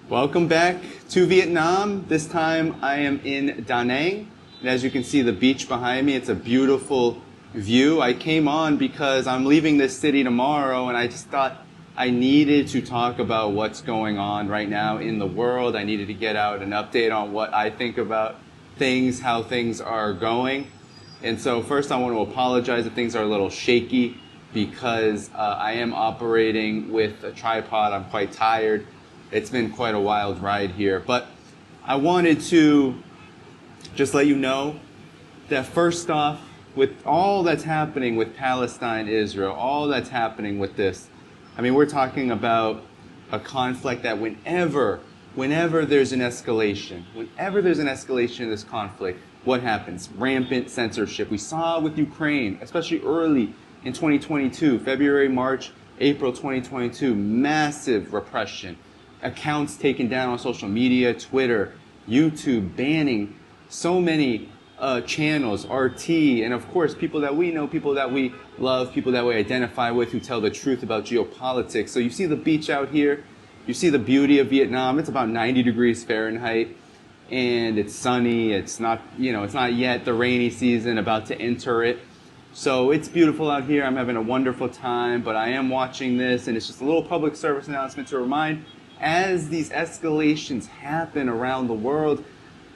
Welcome back to Vietnam. This time I am in Da Nang. And as you can see the beach behind me, it's a beautiful view. I came on because I'm leaving this city tomorrow and I just thought I needed to talk about what's going on right now in the world. I needed to get out an update on what I think about things, how things are going. And so first I want to apologize if things are a little shaky because I am operating with a tripod. I'm quite tired. It's been quite a wild ride here, but I wanted to just let you know that first off, with all that's happening with Palestine, Israel, all that's happening with this, I mean, we're talking about a conflict that whenever there's an escalation in this conflict, what happens? Rampant censorship. We saw with Ukraine, especially early in 2022, February, March, April 2022, massive repression. Accounts taken down on social media, Twitter, YouTube, banning so many channels, RT, and of course people that we know, people that we love, people that we identify with who tell the truth about geopolitics. So you see the beach out here, you see the beauty of Vietnam. It's about 90 degrees Fahrenheit and it's sunny. It's not, it's not yet the rainy season, about to enter it. So it's beautiful out here. I'm having a wonderful time, but I am watching this and it's just a little public service announcement to remind, as these escalations happen around the world,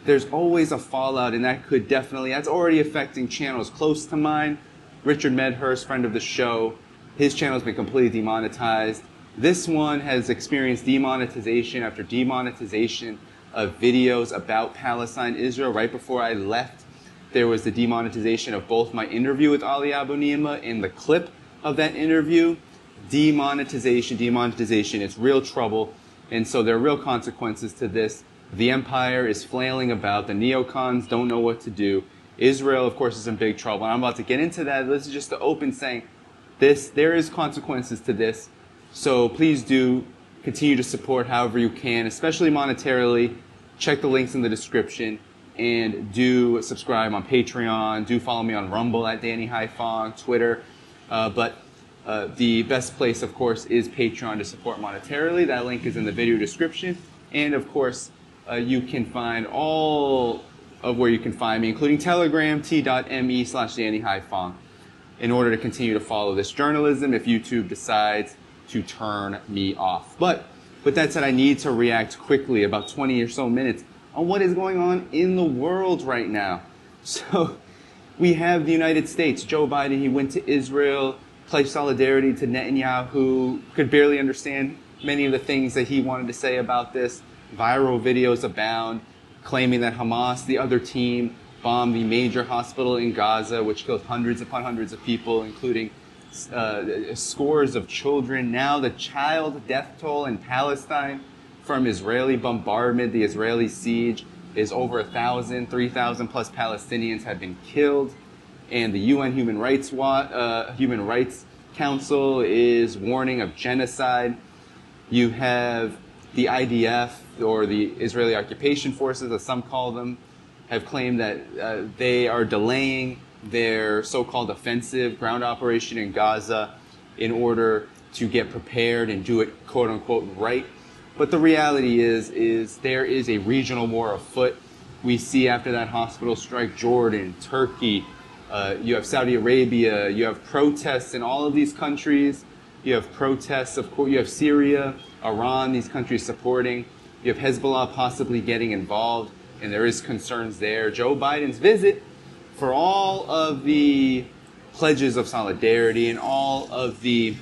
there's always a fallout, and that's already affecting channels close to mine. Richard Medhurst, friend of the show, his channel has been completely demonetized. This one has experienced demonetization after demonetization of videos about Palestine, Israel. Right before I left, there was the demonetization of both my interview with Ali Abu Nima and the clip of that interview. Demonetization, it's real trouble. And so there are real consequences to this. The empire is flailing about. The neocons don't know what to do. Israel, of course, is in big trouble. And I'm about to get into that. This is just the open saying there is consequences to this. So please do continue to support however you can, especially monetarily. Check the links in the description. And do subscribe on Patreon. Do follow me on Rumble at Dhaiphong, Twitter. The best place, of course, is Patreon to support monetarily. That link is in the video description. And, of course, you can find all of where you can find me, including Telegram, t.me/Dhaiphong, in order to continue to follow this journalism if YouTube decides to turn me off. But with that said, I need to react quickly, about 20 or so minutes, on what is going on in the world right now. So we have the United States. Joe Biden, he went to Israel, pledged solidarity to Netanyahu, could barely understand many of the things that he wanted to say about this. Viral videos abound, claiming that Hamas, the other team, bombed the major hospital in Gaza, which killed hundreds upon hundreds of people, including scores of children. Now the child death toll in Palestine from Israeli bombardment, the Israeli siege, is over 1,000, 3,000 plus Palestinians have been killed. And the UN Human Rights Council is warning of genocide. You have the IDF, or the Israeli Occupation Forces, as some call them, have claimed that they are delaying their so-called offensive ground operation in Gaza in order to get prepared and do it, quote-unquote, right. But the reality is there is a regional war afoot. We see after that hospital strike, Jordan, Turkey, you have Saudi Arabia, you have protests in all of these countries. You have protests, of course, you have Syria, Iran, these countries supporting. You have Hezbollah possibly getting involved, and there is concerns there. Joe Biden's visit, for all of the pledges of solidarity and all of the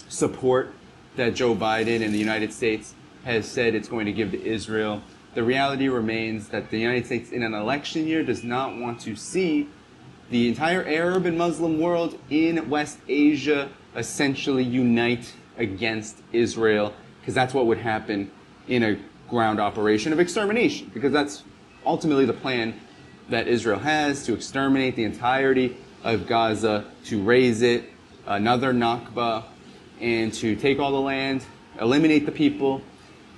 support that Joe Biden and the United States has said it's going to give to Israel, the reality remains that the United States in an election year does not want to see the entire Arab and Muslim world in West Asia essentially unite against Israel, because that's what would happen in a ground operation of extermination, because that's ultimately the plan that Israel has, to exterminate the entirety of Gaza, to raise it, another Nakba, and to take all the land, eliminate the people,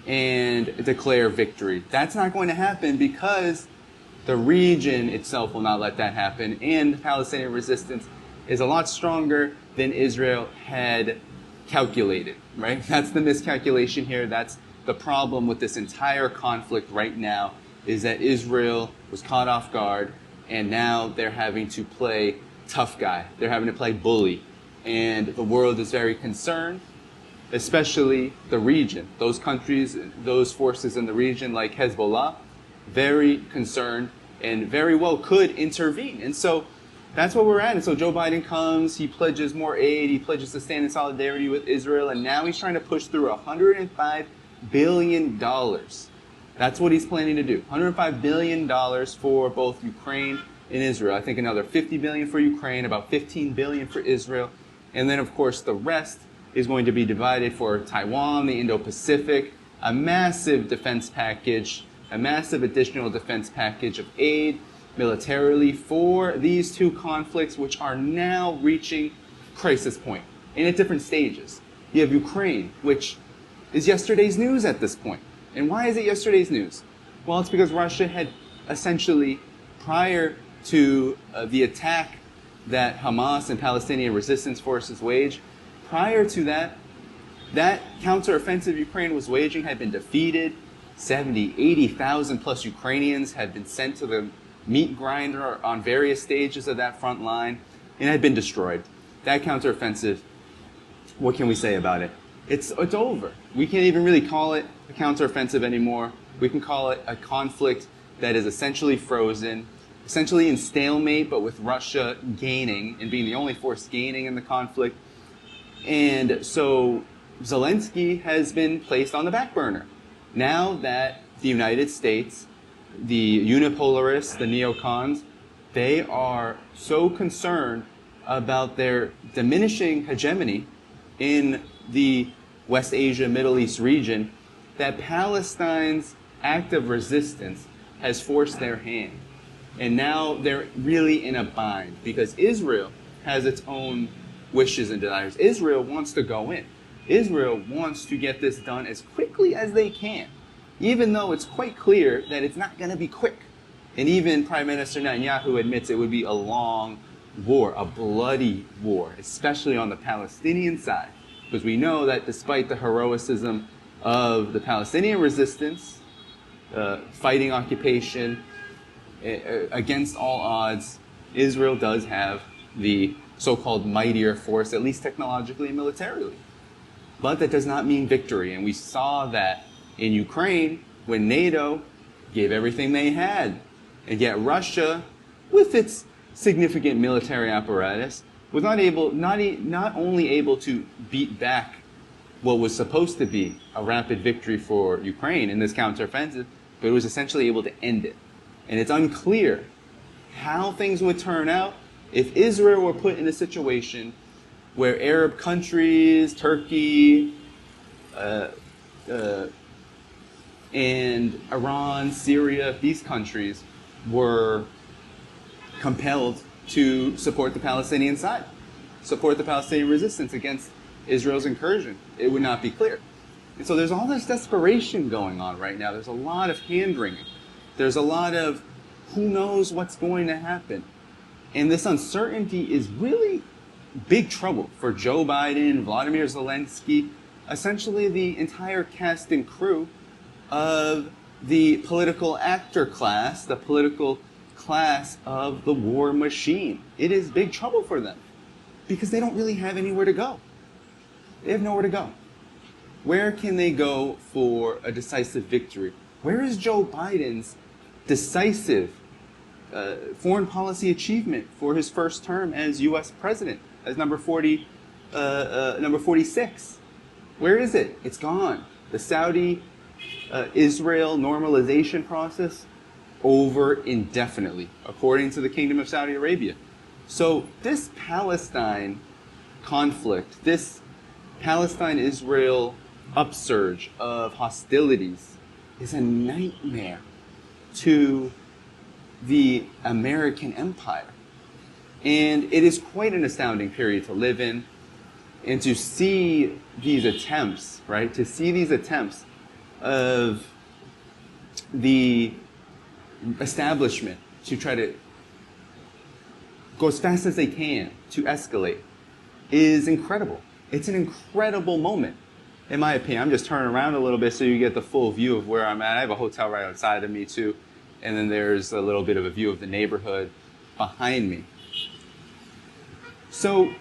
and declare victory. That's not going to happen because the region itself will not let that happen, and the Palestinian resistance is a lot stronger than Israel had calculated, right? That's the miscalculation here. That's the problem with this entire conflict right now is that Israel was caught off guard, and now they're having to play tough guy. They're having to play bully. And the world is very concerned, especially the region. Those countries, those forces in the region like Hezbollah, very concerned and very well could intervene. And so that's what we're at. And so Joe Biden comes, he pledges more aid, he pledges to stand in solidarity with Israel, and now he's trying to push through $105 billion. That's what he's planning to do. $105 billion for both Ukraine and Israel. I think another $50 billion for Ukraine, about $15 billion for Israel. And then, of course, the rest is going to be divided for Taiwan, the Indo-Pacific, a massive defense package, a massive additional defense package of aid militarily for these two conflicts, which are now reaching crisis point and at different stages. You have Ukraine, which is yesterday's news at this point. And why is it yesterday's news? Well, it's because Russia had essentially, prior to the attack that Hamas and Palestinian Resistance forces waged, prior to that, that counteroffensive Ukraine was waging had been defeated. 70, 80,000 plus Ukrainians had been sent to the meat grinder on various stages of that front line and had been destroyed. That counteroffensive, what can we say about it? It's over. We can't even really call it a counteroffensive anymore. We can call it a conflict that is essentially frozen, essentially in stalemate, but with Russia gaining and being the only force gaining in the conflict. And so Zelensky has been placed on the back burner. Now that the United States, the unipolarists, the neocons, they are so concerned about their diminishing hegemony in the West Asia, Middle East region, that Palestine's act of resistance has forced their hand. And now they're really in a bind because Israel has its own wishes and desires. Israel wants to go in. Israel wants to get this done as quickly as they can, even though it's quite clear that it's not going to be quick. And even Prime Minister Netanyahu admits it would be a long war, a bloody war, especially on the Palestinian side. Because we know that despite the heroicism of the Palestinian resistance, fighting occupation, against all odds, Israel does have the so-called mightier force, at least technologically and militarily. But that does not mean victory. And we saw that in Ukraine when NATO gave everything they had. And yet Russia, with its significant military apparatus, was not only able to beat back what was supposed to be a rapid victory for Ukraine in this counteroffensive, but it was essentially able to end it. And it's unclear how things would turn out if Israel were put in a situation where Arab countries, Turkey, and Iran, Syria, these countries were compelled to support the Palestinian side, support the Palestinian resistance against Israel's incursion. It would not be clear. And so there's all this desperation going on right now. There's a lot of hand-wringing. There's a lot of who knows what's going to happen. And this uncertainty is really big trouble for Joe Biden, Vladimir Zelensky, essentially the entire cast and crew of the political actor class, the political class of the war machine. It is big trouble for them because they don't really have anywhere to go. They have nowhere to go. Where can they go for a decisive victory? Where is Joe Biden's decisive foreign policy achievement for his first term as U.S. president, as number 46? Where is it? It's gone. The Saudi-Israel normalization process over indefinitely, according to the Kingdom of Saudi Arabia. So this Palestine conflict, this Palestine-Israel upsurge of hostilities is a nightmare to the American empire. And it is quite an astounding period to live in. And to see these attempts, right? To see these attempts of the establishment to try to go as fast as they can to escalate is incredible. It's an incredible moment in my opinion, I'm just turning around a little bit so you get the full view of where I'm at. I have a hotel right outside of me too, and then there's a little bit of a view of the neighborhood behind me. So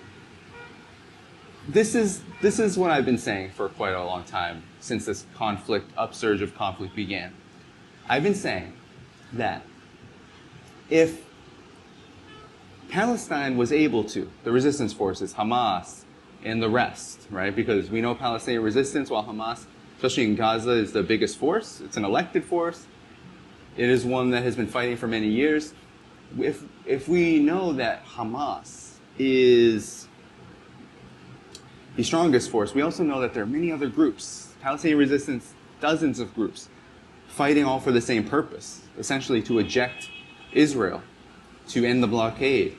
this is what I've been saying for quite a long time since this upsurge of conflict began. I've been saying that if Palestine was able to, the resistance forces, Hamas, and the rest, right? Because we know Palestinian Resistance, while Hamas, especially in Gaza, is the biggest force. It's an elected force. It is one that has been fighting for many years. If we know that Hamas is the strongest force, we also know that there are many other groups, Palestinian Resistance, dozens of groups, fighting all for the same purpose, essentially to eject Israel, to end the blockade,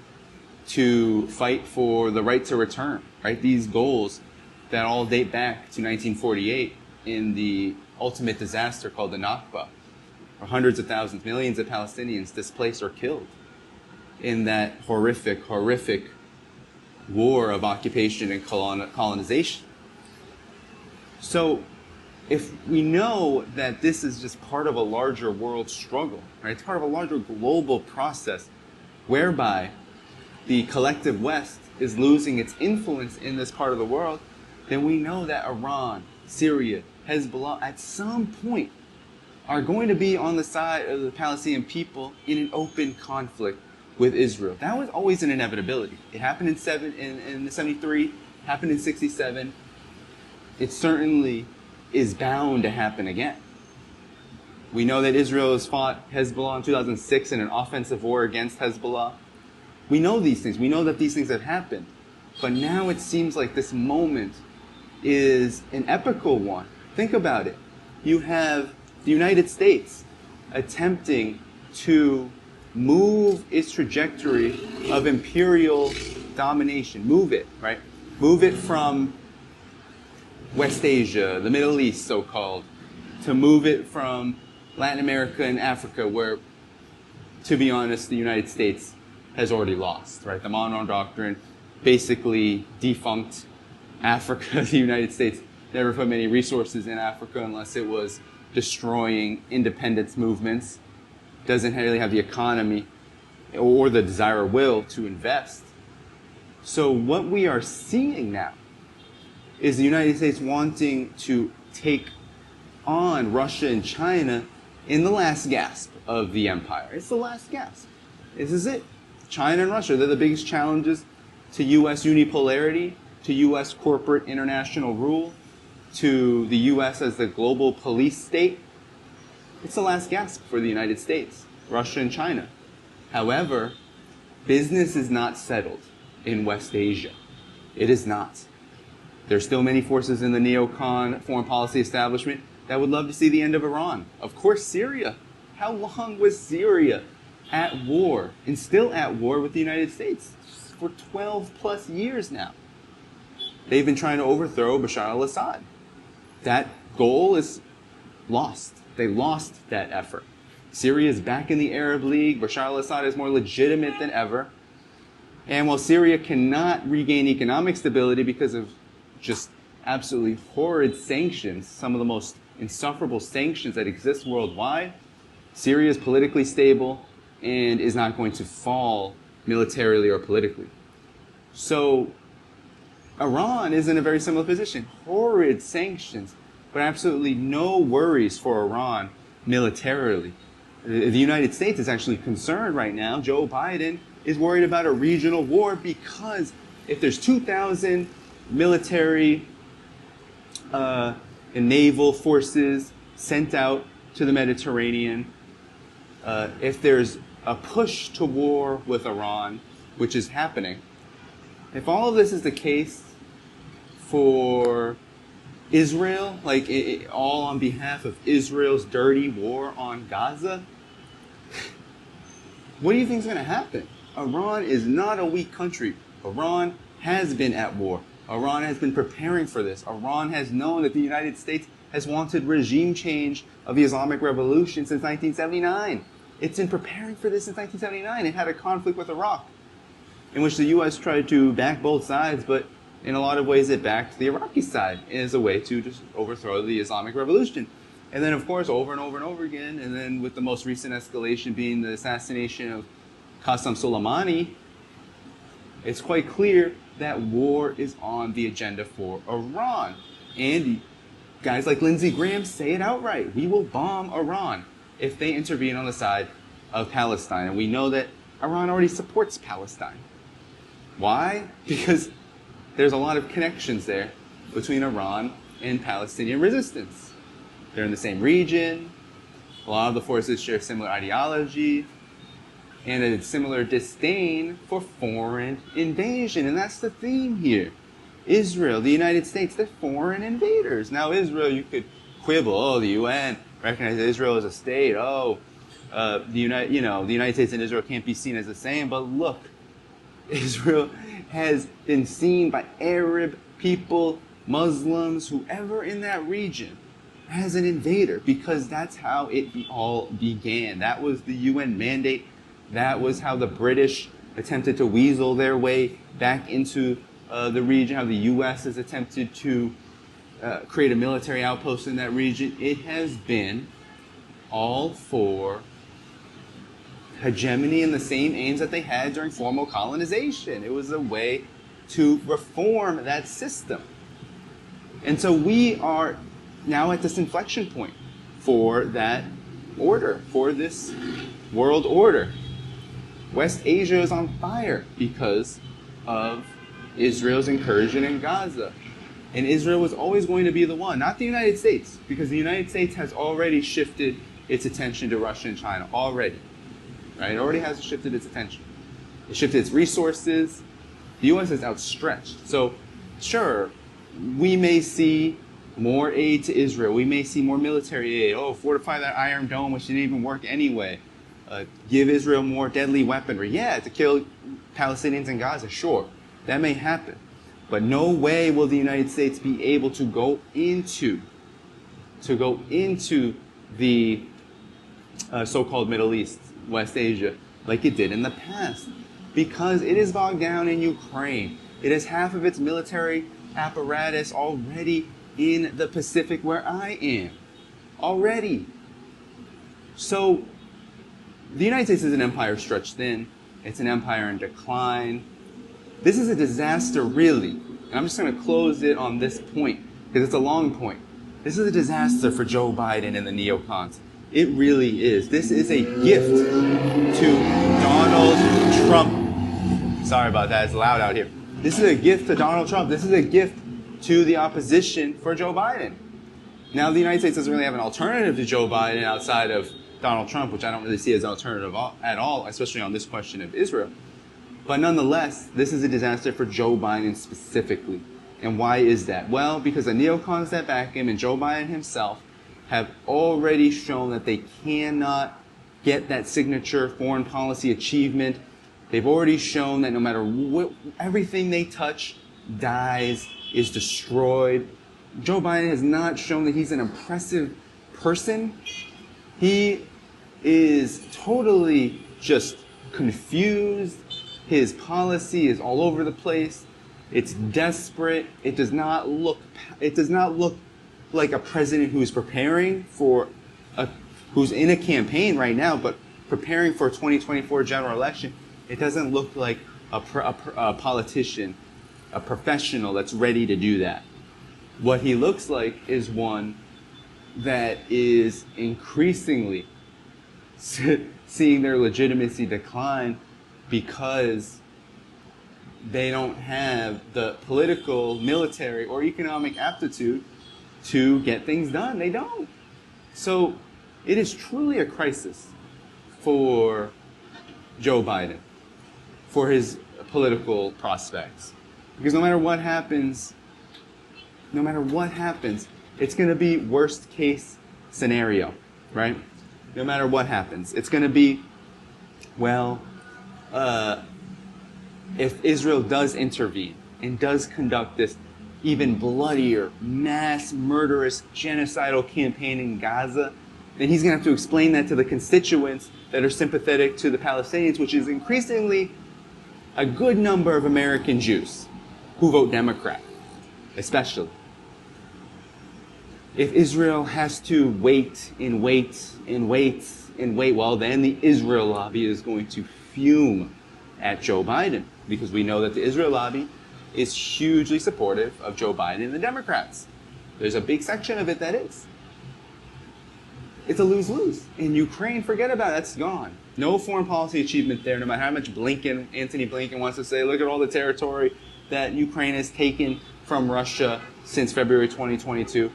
to fight for the right to return, right? These goals that all date back to 1948 in the ultimate disaster called the Nakba, where hundreds of thousands, millions of Palestinians displaced or killed in that horrific war of occupation and colonization. So if we know that this is just part of a larger world struggle, right? It's part of a larger global process whereby the collective West is losing its influence in this part of the world, then we know that Iran, Syria, Hezbollah, at some point are going to be on the side of the Palestinian people in an open conflict with Israel. That was always an inevitability. It happened in 73, happened in 67. It certainly is bound to happen again. We know that Israel has fought Hezbollah in 2006 in an offensive war against Hezbollah. We know these things. We know that these things have happened. But now it seems like this moment is an epical one. Think about it. You have the United States attempting to move its trajectory of imperial domination. Move it, right? Move it from West Asia, the Middle East, so-called, to move it from Latin America and Africa, where, to be honest, the United States has already lost, right? The Monroe Doctrine basically defunct Africa. The United States never put many resources in Africa unless it was destroying independence movements. Doesn't really have the economy or the desire or will to invest. So what we are seeing now is the United States wanting to take on Russia and China in the last gasp of the empire. It's the last gasp. This is it. China and Russia, they're the biggest challenges to U.S. unipolarity, to U.S. corporate international rule, to the U.S. as the global police state. It's the last gasp for the United States, Russia and China. However, business is not settled in West Asia. It is not. There's still many forces in the neocon foreign policy establishment that would love to see the end of Iran. Of course, Syria. How long was Syria at war and still at war with the United States? For 12 plus years now. They've been trying to overthrow Bashar al-Assad. That goal is lost. They lost that effort. Syria is back in the Arab League. Bashar al-Assad is more legitimate than ever. And while Syria cannot regain economic stability because of just absolutely horrid sanctions, some of the most insufferable sanctions that exist worldwide, Syria is politically stable and is not going to fall militarily or politically. So Iran is in a very similar position. Horrid sanctions, but absolutely no worries for Iran militarily. The United States is actually concerned right now. Joe Biden is worried about a regional war because if there's 2,000 military and naval forces sent out to the Mediterranean, if there's a push to war with Iran, which is happening, if all of this is the case for Israel, like all on behalf of Israel's dirty war on Gaza, what do you think is going to happen? Iran is not a weak country. Iran has been at war. Iran has been preparing for this. Iran has known that the United States has wanted regime change of the Islamic Revolution since 1979. It's been preparing for this since 1979. It had a conflict with Iraq in which the U.S. tried to back both sides, but In a lot of ways, it backed the Iraqi side as a way to just overthrow the Islamic Revolution. And then, of course, over and over and over again, and then with the most recent escalation being the assassination of Qasem Soleimani, it's quite clear that war is on the agenda for Iran. And guys like Lindsey Graham say it outright. We will bomb Iran if they intervene on the side of Palestine. And we know that Iran already supports Palestine. Why? Because there's a lot of connections there between Iran and Palestinian resistance. They're in the same region. A lot of the forces share similar ideology and a similar disdain for foreign invasion. And that's the theme here. Israel, the United States, they're foreign invaders. Now Israel, you could quibble, oh, the UN recognizes Israel as a state. Oh, the United States and Israel can't be seen as the same. But look, Israel has been seen by Arab people, Muslims, whoever in that region as an invader, because that's how it all began. That was the UN mandate. That was how the British attempted to weasel their way back into the region, how the US has attempted to create a military outpost in that region. It has been all for hegemony and the same aims that they had during formal colonization. It was a way to reform that system. And so we are now at this inflection point for that order, for this world order. West Asia is on fire because of Israel's incursion in Gaza. And Israel was always going to be the one, not the United States, because the United States has already shifted its attention to Russia and China, already. Right? It already has shifted its attention. It shifted its resources. The U.S. is outstretched. So, sure, we may see more aid to Israel. We may see more military aid. Oh, fortify that Iron Dome, which didn't even work anyway. Give Israel more deadly weaponry. Yeah, to kill Palestinians in Gaza, sure. That may happen. But no way will the United States be able to go into the so-called Middle East, West Asia, like it did in the past. Because it is bogged down in Ukraine. It has half of its military apparatus already in the Pacific where I am. Already. So, the United States is an empire stretched thin. It's an empire in decline. This is a disaster, really. And I'm just going to close it on this point, because it's a long point. This is a disaster for Joe Biden and the neocons. It really is. This is a gift to Donald Trump. Sorry about that. It's loud out here. This is a gift to Donald Trump. This is a gift to the opposition for Joe Biden. Now, the United States doesn't really have an alternative to Joe Biden outside of Donald Trump, which I don't really see as an alternative at all, especially on this question of Israel. But nonetheless, this is a disaster for Joe Biden specifically. And why is that? Well, because the neocons that back him and Joe Biden himself have already shown that they cannot get that signature foreign policy achievement. They've already shown that no matter what, everything they touch dies, is destroyed. Joe Biden has not shown that he's an impressive person. He is totally just confused. His policy is all over the place. It's desperate. It does not look like a president who's preparing for who's in a campaign right now, but preparing for a 2024 general election. It doesn't look like a politician, a professional that's ready to do that. What he looks like is one that is increasingly seeing their legitimacy decline because they don't have the political, military, or economic aptitude to get things done. They don't. So it is truly a crisis for Joe Biden, for his political prospects. Because no matter what happens, it's going to be worst case scenario, right? No matter what happens, it's going to be, well, if Israel does intervene and does conduct this even bloodier, mass murderous, genocidal campaign in Gaza, then he's going to have to explain that to the constituents that are sympathetic to the Palestinians, which is increasingly a good number of American Jews. who vote Democrat, especially. If Israel has to wait and wait and wait and wait, well, then the Israel lobby is going to fume at Joe Biden, because we know that the Israel lobby is hugely supportive of Joe Biden and the Democrats. There's a big section of it that is. It's a lose-lose. In Ukraine, forget about it, that's gone. No foreign policy achievement there, no matter how much Anthony Blinken wants to say, look at all the territory that Ukraine has taken from Russia since February 2022.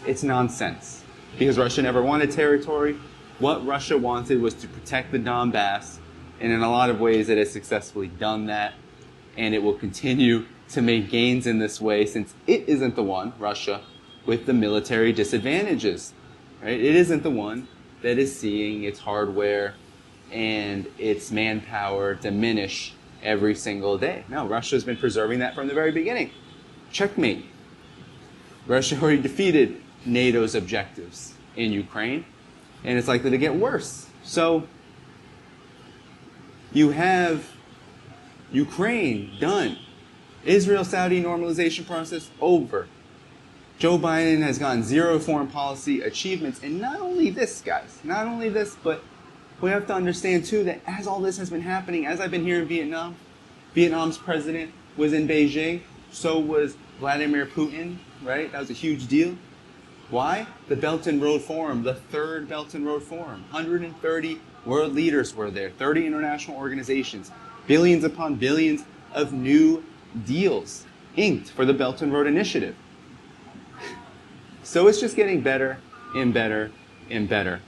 It's nonsense, because Russia never wanted territory. What Russia wanted was to protect the Donbass, and in a lot of ways it has successfully done that, and it will continue to make gains in this way, since it isn't the one, Russia, with the military disadvantages. Right? It isn't the one that is seeing its hardware and its manpower diminish every single day. No, Russia's been preserving that from the very beginning. Checkmate. Russia already defeated NATO's objectives in Ukraine, and it's likely to get worse. So you have Ukraine done. Israel-Saudi normalization process over. Joe Biden has gotten zero foreign policy achievements. And not only this, guys, not only this, but we have to understand too that as all this has been happening, as I've been here in Vietnam, Vietnam's president was in Beijing, so was Vladimir Putin, right? That was a huge deal. Why? The Belt and Road Forum, the third Belt and Road Forum. 130 world leaders were there, 30 international organizations, billions upon billions of new deals inked for the Belt and Road Initiative. So it's just getting better and better and better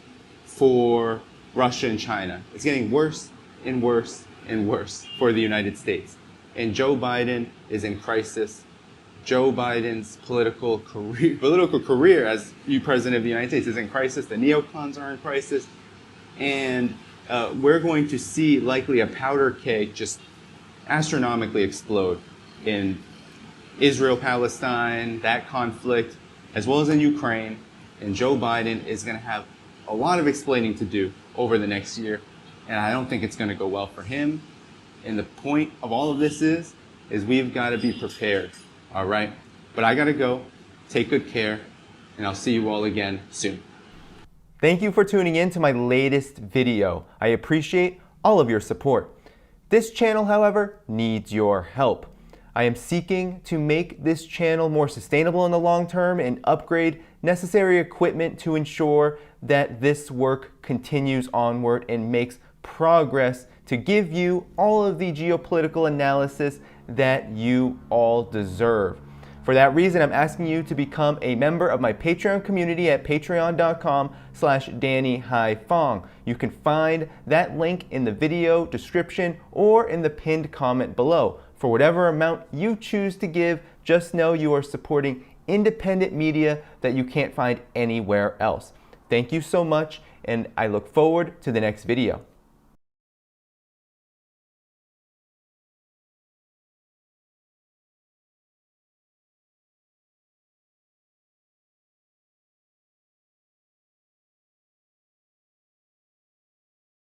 for Russia and China. It's getting worse and worse and worse for the United States. And Joe Biden is in crisis. Joe Biden's political career as president of the United States is in crisis. The neocons are in crisis. And we're going to see likely a powder keg just astronomically explode in Israel-Palestine, that conflict, as well as in Ukraine. And Joe Biden is going to have a lot of explaining to do over the next year. And I don't think it's going to go well for him. And the point of all of this is we've got to be prepared. All right? But I got to go. Take good care. And I'll see you all again soon. Thank you for tuning in to my latest video. I appreciate all of your support. This channel, however, needs your help. I am seeking to make this channel more sustainable in the long term and upgrade necessary equipment to ensure that this work continues onward and makes progress to give you all of the geopolitical analysis that you all deserve. For that reason, I'm asking you to become a member of my Patreon community at patreon.com/DannyDhaiphong. You can find that link in the video description or in the pinned comment below. For whatever amount you choose to give, just know you are supporting independent media that you can't find anywhere else. Thank you so much, and I look forward to the next video.